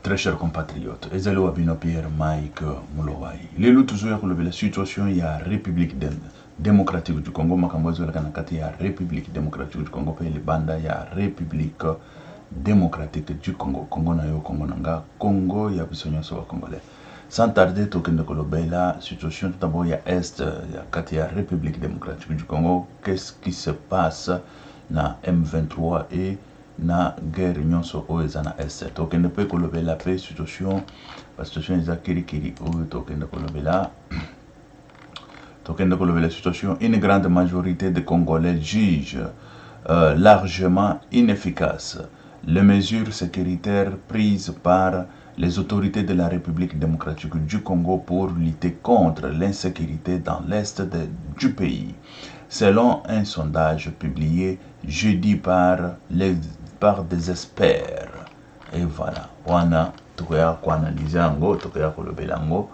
Très chers compatriotes, Ezalo Abino Pierre Mike Moulowai. Les loups toujours la situation il y a République démocratique du Congo, Makambozo la Kanakati, il y a République démocratique du Congo, puis les bandas, il y a République démocratique du Congo. Congo na yo, Congo nanga, Congo, il y a besoin de Congolais. Sans tarder, token de Kolobela, situation tout d'abord, il y a Est, il y a République démocratique du Congo. Qu'est-ce qui se passe na M23 et na guerre nyonso oyo eza na est tokende mpe kolobela mpe situation basituation eza kirikiri oyo tokende kolobela situation. Une grande majorité de Congolais jugent largement inefficaces les mesures sécuritaires prises par les autorités de la République démocratique du Congo pour lutter contre l'insécurité dans l'est du pays. Selon un sondage publié jeudi par des experts. Et voilà. Wana, tokoya ko analyser ngo, tokoya ko lobela ngo.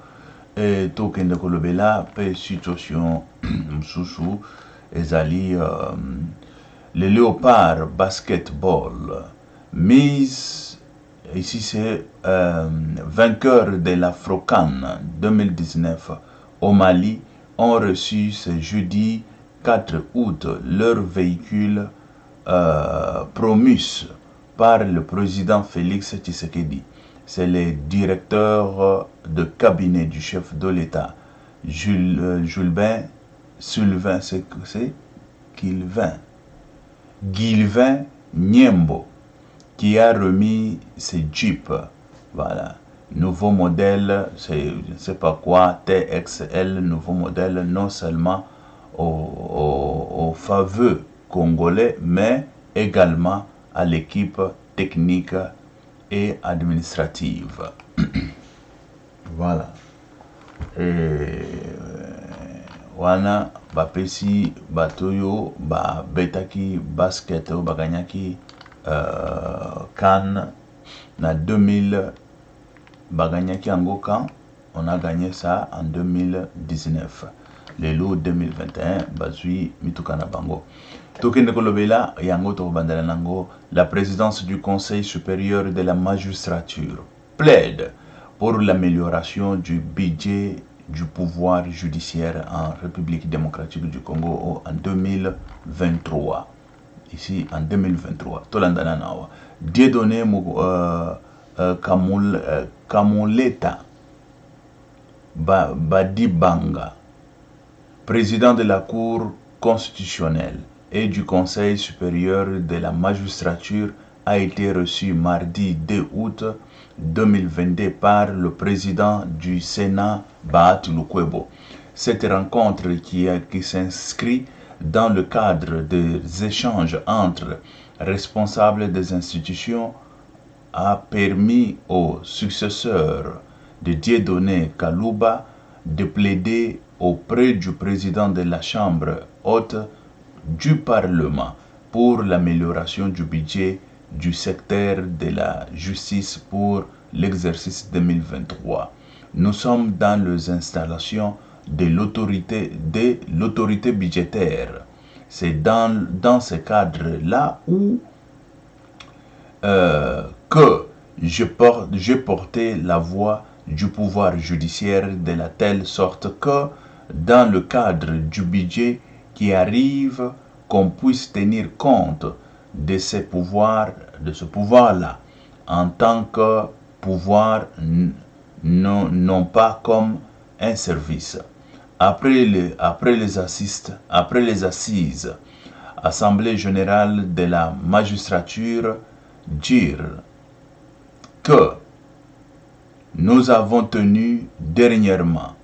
Et tokende ko lobela pe situation msusu ezali le Léopard basketball mise ici c'est vainqueur de l'Afro-CAN 2019 au Mali ont reçu ce jeudi 4 août leur véhicule promus par le président Félix Tshisekedi. C'est le directeur de cabinet du chef de l'État, Gilbin Niembo, qui a remis ses jeeps. Voilà. Nouveau modèle, c'est je ne sais pas quoi, TXL, nouveau modèle, non seulement aux faveux congolais, mais également à l'équipe technique et administrative. Voilà. Et wana bapesi batoyo ba betaki basket ou baganyaki CAN na 2000 baganyaki angoka, on a gagné ça en 2019. Le lot 2021 bazui mitukana bango. Tokende kolobela yango to bandala nango, la présidence du Conseil supérieur de la magistrature plaide pour l'amélioration du budget du pouvoir judiciaire en République démocratique du Congo en 2023. Ici en 2023. Tolandana nawa. Dieudonné Kamoleta Badibanga, président de la Cour constitutionnelle et du Conseil supérieur de la magistrature, a été reçu mardi 2 août 2022 par le président du Sénat, Bahati Lukwebo. Cette rencontre qui s'inscrit dans le cadre des échanges entre responsables des institutions a permis au successeur de Dieudonné Kalouba de plaider auprès du président de la Chambre haute du Parlement pour l'amélioration du budget du secteur de la justice pour l'exercice 2023. Nous sommes dans les installations de l'autorité budgétaire. C'est dans ce cadre-là où que j'ai porté la voix du pouvoir judiciaire de la telle sorte que dans le cadre du budget qui arrive, qu'on puisse tenir compte de ce pouvoir-là en tant que pouvoir, non pas comme un service. Après les assises, Assemblée générale de la magistrature dire que nous avons tenu dernièrement,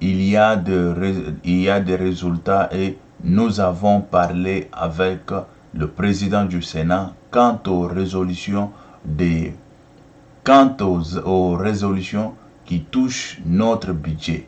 il y a des résultats et nous avons parlé avec le président du Sénat quant aux résolutions qui touchent notre budget,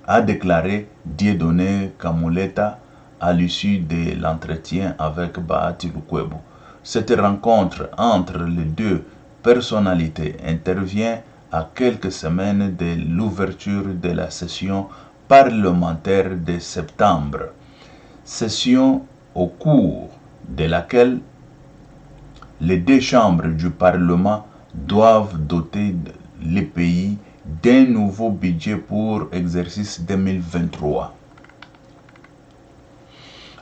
a déclaré Dieudonné Kamoleta à l'issue de l'entretien avec Bahati Lukwebo. Cette rencontre entre les deux personnalités intervient à quelques semaines de l'ouverture de la session parlementaire de septembre, session au cours de laquelle les deux chambres du Parlement doivent doter les pays d'un nouveau budget pour exercice 2023.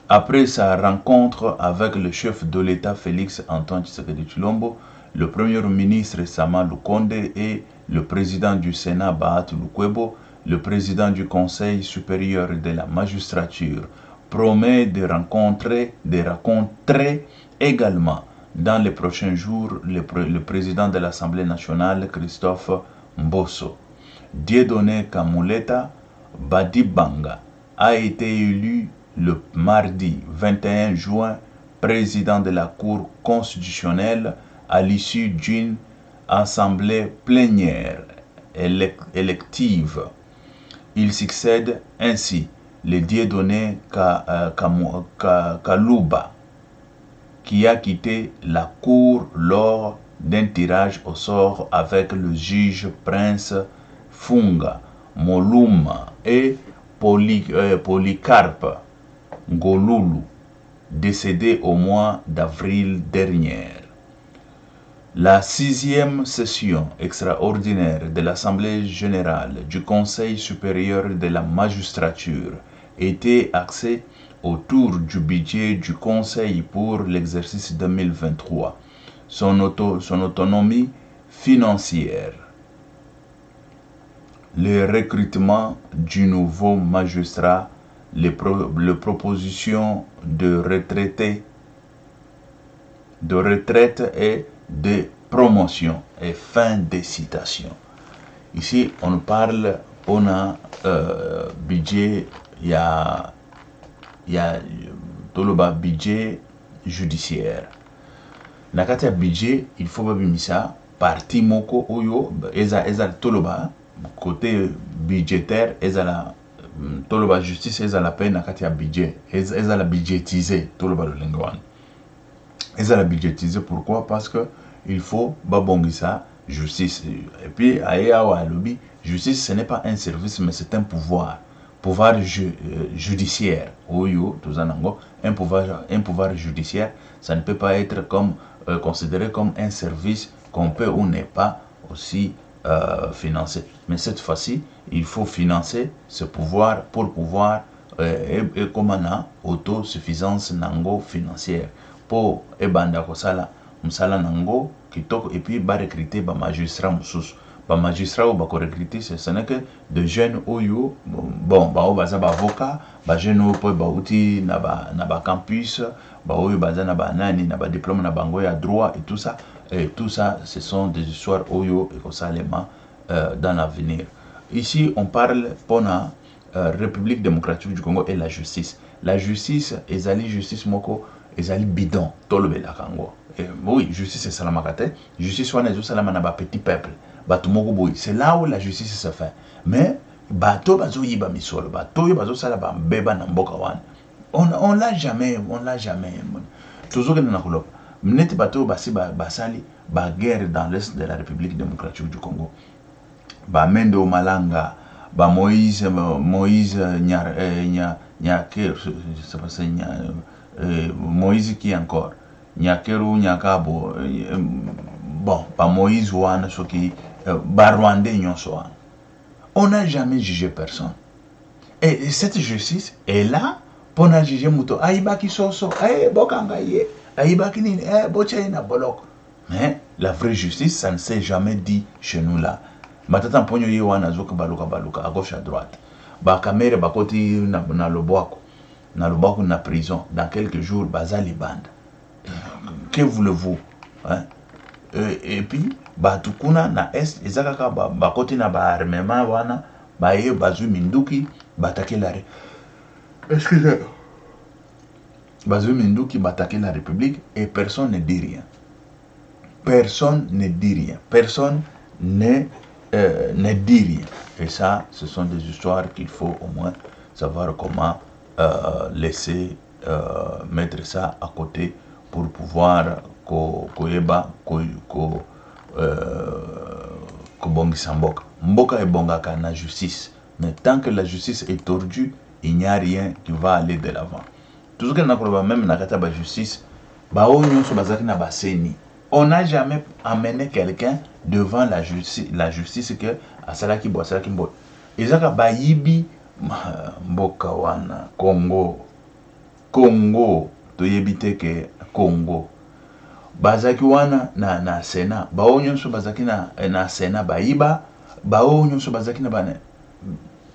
Après sa rencontre avec le chef de l'État Félix Antoine Tshisekedi Tshilombo, le premier ministre Sama Lukonde et le président du Sénat Bahati Lukwebo, le président du Conseil supérieur de la magistrature, promet de rencontrer également dans les prochains jours le président de l'Assemblée nationale Christophe Mbosso. Dieudonné Kamuleta Badibanga a été élu le mardi 21 juin président de la Cour constitutionnelle à l'issue d'une assemblée plénière élective. Il succède ainsi le Dieudonné Kalouba, qui a quitté la Cour lors d'un tirage au sort avec le juge Prince Funga Moluma et Polycarpe Ngolulu, décédé au mois d'avril dernier. La 6e session extraordinaire de l'Assemblée générale du Conseil supérieur de la magistrature était axée autour du budget du Conseil pour l'exercice 2023, son autonomie financière, le recrutement du nouveau magistrat, les propositions de retraite et de promotion. Et fin de citation. Ici, on parle, on a budget, il y a tout le budget judiciaire. Nakati ya budget, il faut babimisa parti moko oyo eza toloba côté budgétaire ezala toloba justice ezala pe nakati ya budget ezala budgétisé toloba lolenga wana ezala budgétisé. Pourquoi? Parce que il faut babongisa justice. Et puis awa lobby justice, ce n'est pas un service mais c'est un pouvoir judiciaire. Oyo tozanango un pouvoir judiciaire, ça ne peut pas être comme considéré comme un service qu'on peut ou n'est pas aussi financer. Mais cette fois-ci, il faut financer ce pouvoir pour pouvoir et comme on a autosuffisance nango financière pour ebanda kosala musala nango kitoko, et puis ba recruter ba magistrat mususu ba magistrat ou ba recruter ce n'est que de jeunes oyo bon ba o baza ba avocat ba jeunes po ba uti na ba campus ba oyo baza na ba nani na ba diplôme na bango ya droit et tout ça ce sont des histoires oyo et kosalema dans l'avenir. Ici on parle pona République démocratique du Congo et la justice. La justice ezali justice moko ezali bidon tolobela kango. Oui, justice c'est salamakate, justice wana ezo salama na ba petit peuple. C'est là où la justice se fait. Mais bato bazo yiba misolo, bato yo bazo sala ba mbeba na mboka wana. On l'a jamais. Toujours que na koloba. Mneti bato basi basali ba guerre dans l'est de la République démocratique du Congo. Ba Mendo Malanga, ba Moïse Moïse qui encore Nyakeru Nyakabo bon ba Moïse wana soki ba Rwandais nyonso wana. On n'a jamais jugé personne. Et cette justice est là pour na juger muto aibaki soso bokanga ye aibaki nini bochaina boloko. Mais la vraie justice, ça ne s'est jamais dit chez nous là. Matata mponyo ye wana zoka baluka à gauche à droite. Ba kamere bakoti na lobwako na prison dans quelques jours bazali bande. Que voulez-vous, hein? Et puis batukuna na est ezakaka bakoti na ba armement wana baye bazu minduki batake la excusez bazu minduki batake la République et personne ne dit rien. Personne ne dit rien. Personne ne dit rien. Et ça, ce sont des histoires qu'il faut au moins savoir comment laisser mettre ça à côté pour pouvoir kobongisa mboka. Mboka ebongaka na justice. Mais tant que la justice est tordue, il n'y a rien qui va aller de l'avant. Tout ce que nous avons même na kata ba justice, ba o nyonso bazaki na baseni. On n'a jamais amené quelqu'un devant la justice que asalaki bo asalaki bo. Ezaka bayibi mboka wana Congo toyebi te ke Congo bazaki wana na Sénat bao nyonso bazaki na Sénat bayiba bao nyonso bazaki na bana.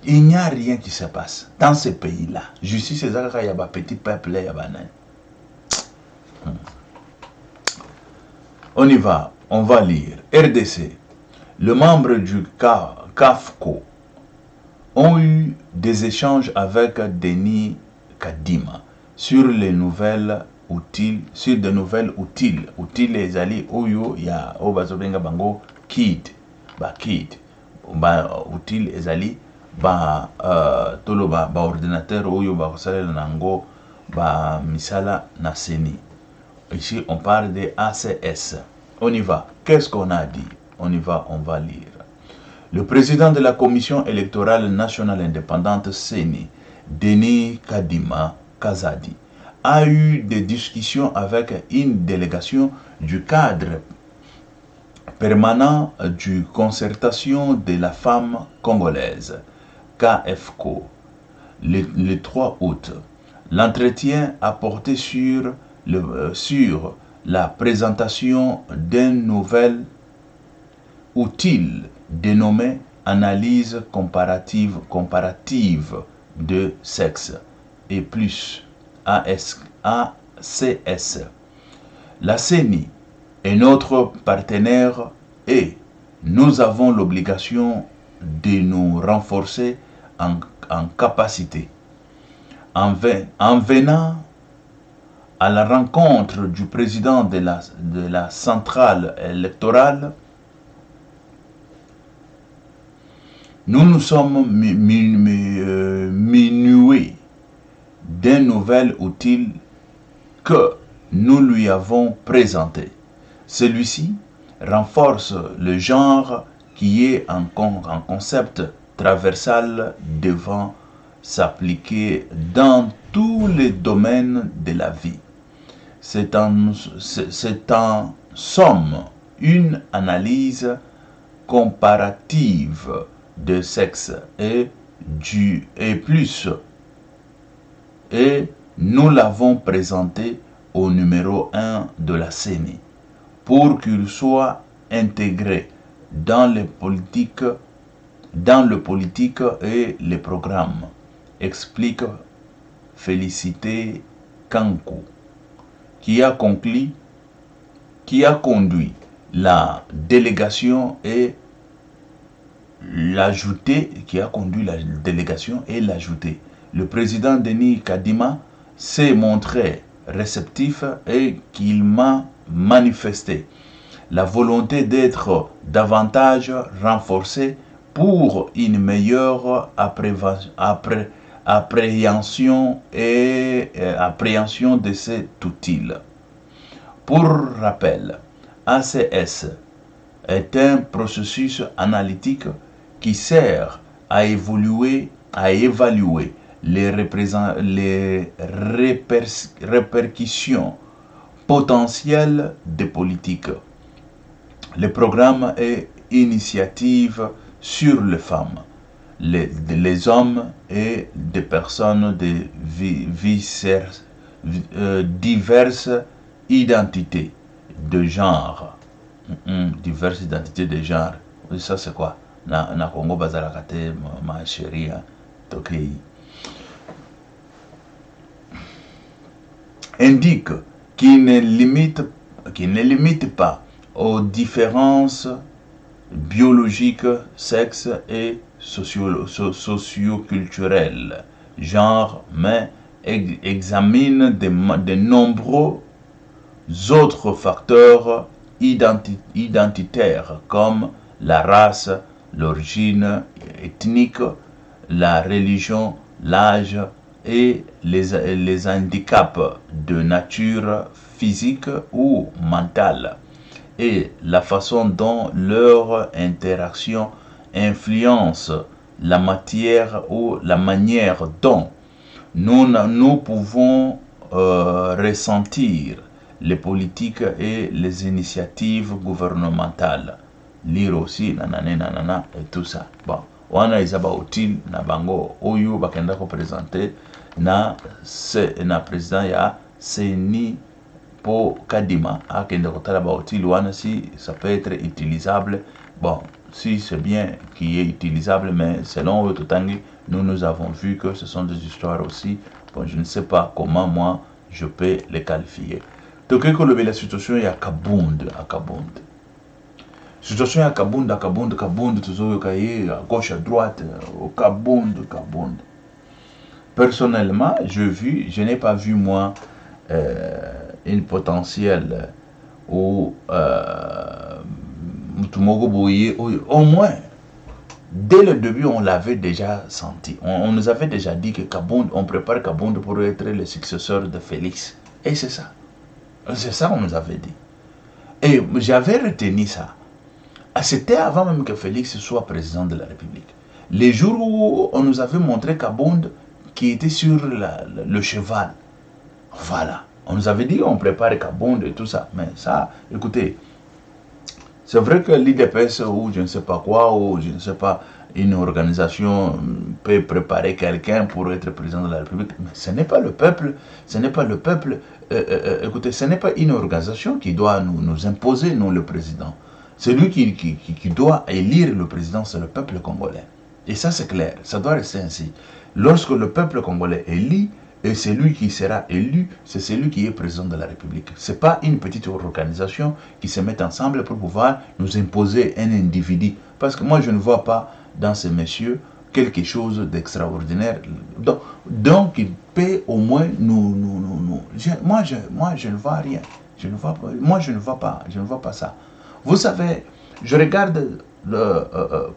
Il n'y a rien qui se passe dans ce pays-là. Justice ezaka ya ba petit peuple ya bana. On y va, on va lire. RDC. Les membres du CAFCO ont eu des échanges avec Denis Kadima sur les nouvelles utiles, Utiles les alliés oyo ya obazobenga bango kit, utile les alliés tolo ordinateur oyo bakosalela nango misala na seni. Ici, on parle de ACS. On y va. Qu'est-ce qu'on a dit? On y va, on va lire. Le président de la Commission électorale nationale indépendante CENI, Denis Kadima Kazadi, a eu des discussions avec une délégation du cadre permanent du Concertation de la femme congolaise, KFCO, le 3 août. L'entretien a porté sur la présentation d'un nouvel outil dénommé analyse comparative de sexe et plus ACS. La CENI est notre partenaire et nous avons l'obligation de nous renforcer en capacité. En venant à la rencontre du président de la centrale électorale, nous nous sommes minués d'un nouvel outil que nous lui avons présenté. Celui-ci renforce le genre qui est un concept traversal devant s'appliquer dans tous les domaines de la vie. C'est en somme une analyse comparative de sexe et plus. Et nous l'avons présenté au numéro 1 de la CENI pour qu'il soit intégré dans le politique et les programmes, explique Félicité Kankou, qui a conduit la délégation et l'ajouté. Le président Denis Kadima s'est montré réceptif et qu'il m'a manifesté la volonté d'être davantage renforcé pour une meilleure appréhension de cet outil. Pour rappel, ACS est un processus analytique qui sert à évaluer les répercussions potentielles des politiques, les programmes et initiatives sur les femmes, les hommes et des personnes de diverses identités de genre. Diverses identités de genre. Ça c'est quoi? Na Congo Bazarakate, ma chérie, Tokei. Indique qu'il ne limite pas aux différences biologiques, sexe et socio-culturelles, genre, mais examine de nombreux autres facteurs identitaires comme la race, l'origine ethnique, la religion, l'âge et les handicaps de nature physique ou mentale, et la façon dont leur interaction influence la matière ou la manière dont nous pouvons ressentir les politiques et les initiatives gouvernementales. Lire aussi, nanana, et tout ça. Bon, wana izaba utile na bango oyo bakenda ko présenter na président ya CENI pour Kadima akenda ko tala ba utile wana si ça peut être utilisable. Bon, si c'est bien qui est utilisable, mais selon Totangi, nous avons vu que ce sont des histoires aussi. Bon, je ne sais pas comment moi je peux les qualifier. Donc, la situation est à Kabund, situation à Kabund, toujours à gauche, à droite, au Kabund. Personnellement, je n'ai pas vu moi une potentielle ou au moins, dès le début, on l'avait déjà senti. On nous avait déjà dit que Kabund, on prépare Kabund pour être le successeur de Félix. Et c'est ça. C'est ça qu'on nous avait dit. Et j'avais retenu ça. C'était avant même que Félix soit président de la République. Les jours où on nous avait montré Kabund qui était sur le cheval. Voilà. On nous avait dit qu'on prépare Kabund et tout ça. Mais ça, écoutez, c'est vrai que l'IDPS ou je ne sais pas quoi, ou je ne sais pas, une organisation peut préparer quelqu'un pour être président de la République, mais ce n'est pas le peuple, écoutez, ce n'est pas une organisation qui doit nous imposer, nous, le président. Celui qui doit élire le président, c'est le peuple congolais. Et ça, c'est clair, ça doit rester ainsi. Lorsque le peuple congolais élit, et celui qui sera élu, c'est celui qui est président de la République. Ce n'est pas une petite organisation qui se met ensemble pour pouvoir nous imposer un individu. Parce que moi, je ne vois pas dans ces messieurs quelque chose d'extraordinaire. Donc, il peut au moins moi, je ne vois rien. Je ne vois pas, moi, je ne vois pas ça. Vous savez, je regarde,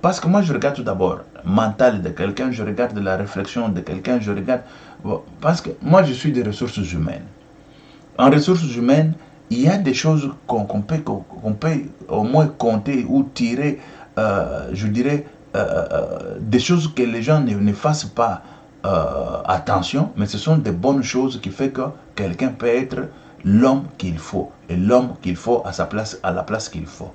parce que moi, je regarde tout d'abord le mental de quelqu'un, je regarde la réflexion de quelqu'un, je regarde... Parce que moi, je suis des ressources humaines. En ressources humaines, il y a des choses qu'on peut au moins compter ou tirer, je dirais, des choses que les gens ne fassent pas attention, mais ce sont des bonnes choses qui font que quelqu'un peut être l'homme qu'il faut, et l'homme qu'il faut à sa place, à la place qu'il faut.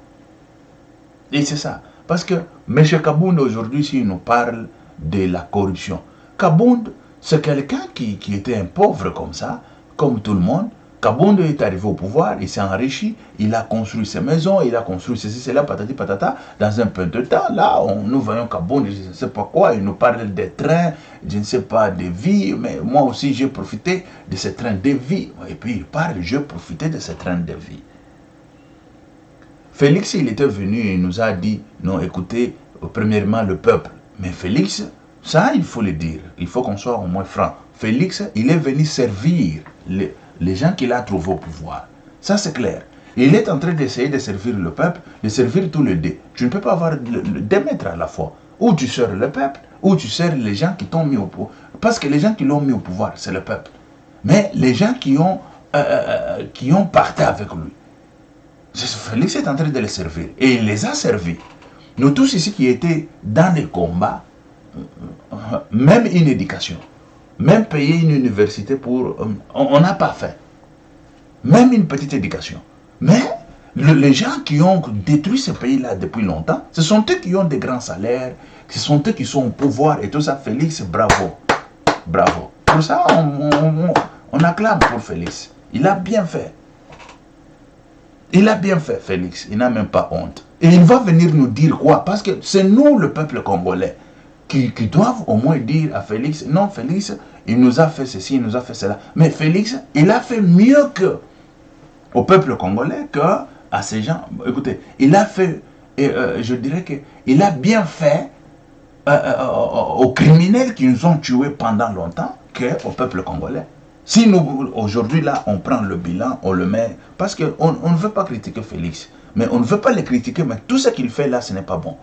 Et c'est ça. Parce que M. Kabund aujourd'hui, s'il nous parle de la corruption, Kabund, c'est quelqu'un qui était un pauvre comme ça, comme tout le monde. Kabund est arrivé au pouvoir, il s'est enrichi, il a construit ses maisons, il a construit ceci, cela, patati patata. Dans un peu de temps, là, nous voyons Kabund, je ne sais pas quoi, il nous parle des trains, je ne sais pas, des vies, mais moi aussi j'ai profité de ces trains de vie. Et puis il parle, j'ai profité de ces trains de vie. Félix, il était venu et il nous a dit, non, écoutez, premièrement le peuple. Mais Félix, ça, il faut le dire. Il faut qu'on soit au moins franc. Félix, il est venu servir les gens qu'il a trouvés au pouvoir. Ça, c'est clair. Il est en train d'essayer de servir le peuple, de servir tous les deux. Tu ne peux pas avoir deux maîtres à la fois. Ou tu sers le peuple, ou tu sers les gens qui t'ont mis au pouvoir. Parce que les gens qui l'ont mis au pouvoir, c'est le peuple. Mais les gens qui ont parté avec lui, Félix est en train de les servir. Et il les a servis. Nous tous ici qui étaient dans les combats, même une éducation, même payer une université pour... on n'a pas fait. Même une petite éducation. Mais les gens qui ont détruit ce pays-là depuis longtemps, ce sont eux qui ont des grands salaires, ce sont eux qui sont au pouvoir et tout ça. Félix, bravo. Bravo. Pour ça, on acclame pour Félix. Il a bien fait. Il a bien fait, Félix. Il n'a même pas honte. Et il va venir nous dire quoi? Parce que c'est nous, le peuple congolais, qui doivent au moins dire à Félix, non, Félix, il nous a fait ceci, il nous a fait cela. Mais Félix, il a fait mieux que au peuple congolais que à ces gens. Écoutez, il a fait, je dirais qu'il a bien fait aux criminels qui nous ont tués pendant longtemps qu'au peuple congolais. Si nous, aujourd'hui, là, on prend le bilan, on le met, parce qu'on ne veut pas critiquer Félix, mais on ne veut pas le critiquer, mais tout ce qu'il fait là, ce n'est pas bon.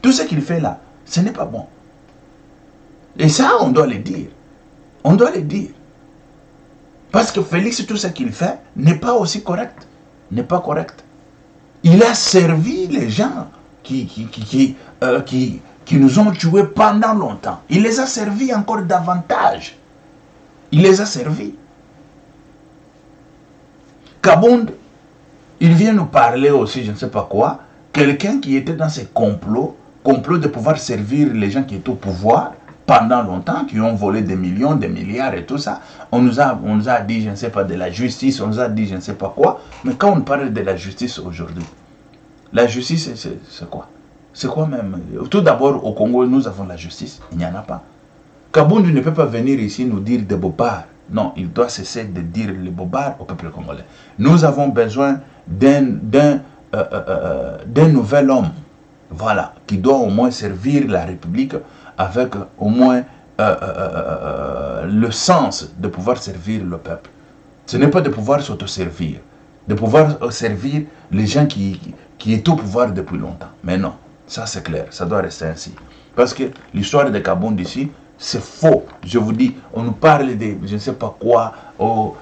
Tout ce qu'il fait là, ce n'est pas bon. Et ça, on doit le dire. On doit le dire. Parce que Félix, tout ce qu'il fait n'est pas aussi correct. N'est pas correct. Il a servi les gens qui nous ont tués pendant longtemps. Il les a servis encore davantage. Il les a servis. Kabound, il vient nous parler aussi, je ne sais pas quoi, quelqu'un qui était dans ces complots de pouvoir servir les gens qui étaient au pouvoir pendant longtemps, qui ont volé des millions, des milliards et tout ça. On nous a dit, je ne sais pas, de la justice, on nous a dit, je ne sais pas quoi. Mais quand on parle de la justice aujourd'hui, la justice, c'est quoi? C'est quoi même? Tout d'abord, au Congo, nous avons la justice. Il n'y en a pas. Kabound ne peut pas venir ici nous dire des bobards. Non, il doit cesser de dire les bobards au peuple congolais. Nous avons besoin d'un nouvel homme, voilà, qui doit au moins servir la République avec au moins le sens de pouvoir servir le peuple. Ce n'est pas de pouvoir s'autoservir, de pouvoir servir les gens qui est au pouvoir depuis longtemps. Mais non, ça c'est clair, ça doit rester ainsi. Parce que l'histoire de Kabound ici, c'est faux. Je vous dis, on nous parle de je ne sais pas quoi au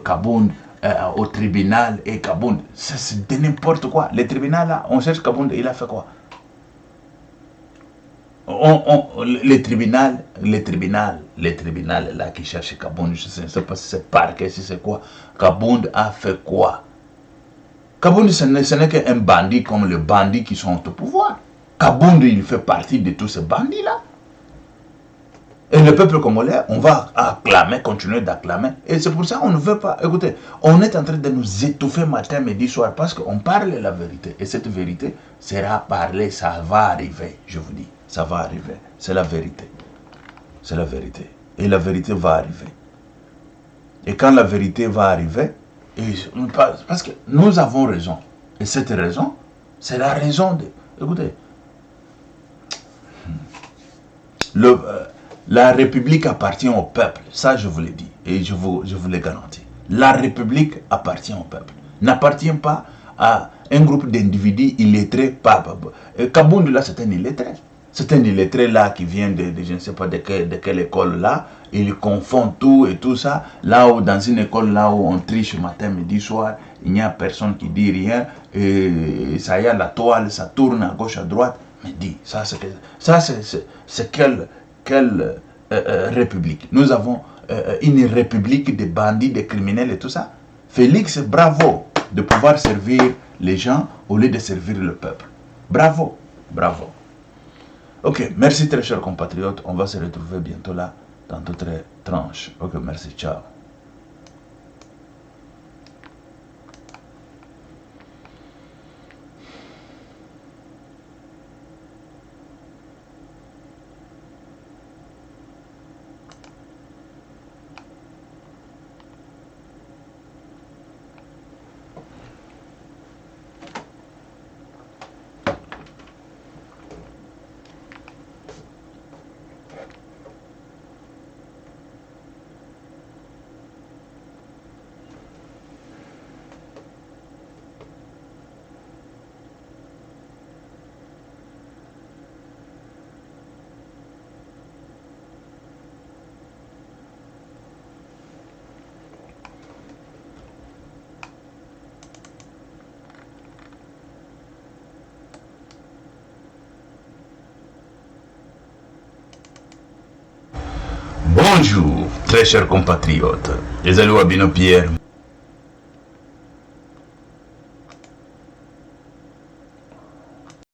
Kabound, au tribunal et Kabound. C'est de n'importe quoi. Le tribunal là, on cherche Kabound, il a fait quoi? Le tribunal là qui cherche Kabound, je ne sais pas si c'est parquet, si c'est quoi. Kabound a fait quoi? Kabound, ce n'est qu'un bandit comme les bandits qui sont au pouvoir. Kabound, il fait partie de tous ces bandits là. Et le peuple congolais, on va acclamer, continuer d'acclamer. Et c'est pour ça qu'on ne veut pas. Écoutez, on est en train de nous étouffer matin, midi, soir, parce qu'on parle la vérité. Et cette vérité sera parlée, ça va arriver, je vous dis. Ça va arriver. C'est la vérité. C'est la vérité. Et la vérité va arriver. Et quand la vérité va arriver, parce que nous avons raison. Et cette raison, c'est la raison de... Écoutez, la République appartient au peuple. Ça, je vous l'ai dit. Et je vous l'ai garanti. La République appartient au peuple. N'appartient pas à un groupe d'individus illettrés. Kabound, là, c'est un illettré. C'est un illettré, là, qui vient de je ne sais pas de quelle école, là. Il confond tout et tout ça. Là où, dans une école, là où on triche matin, midi, soir, il n'y a personne qui dit rien. Et ça y est, la toile, ça tourne à gauche, à droite. Mais dis, ça, c'est quelle république? Nous avons une république de bandits, de criminels et tout ça. Félix, bravo de pouvoir servir les gens au lieu de servir le peuple. Bravo, bravo. Ok, merci très chers compatriotes. On va se retrouver bientôt là dans d'autres tranches. Ok, merci, ciao. Bonjour, très chers compatriotes. Les Alouabino Pierre.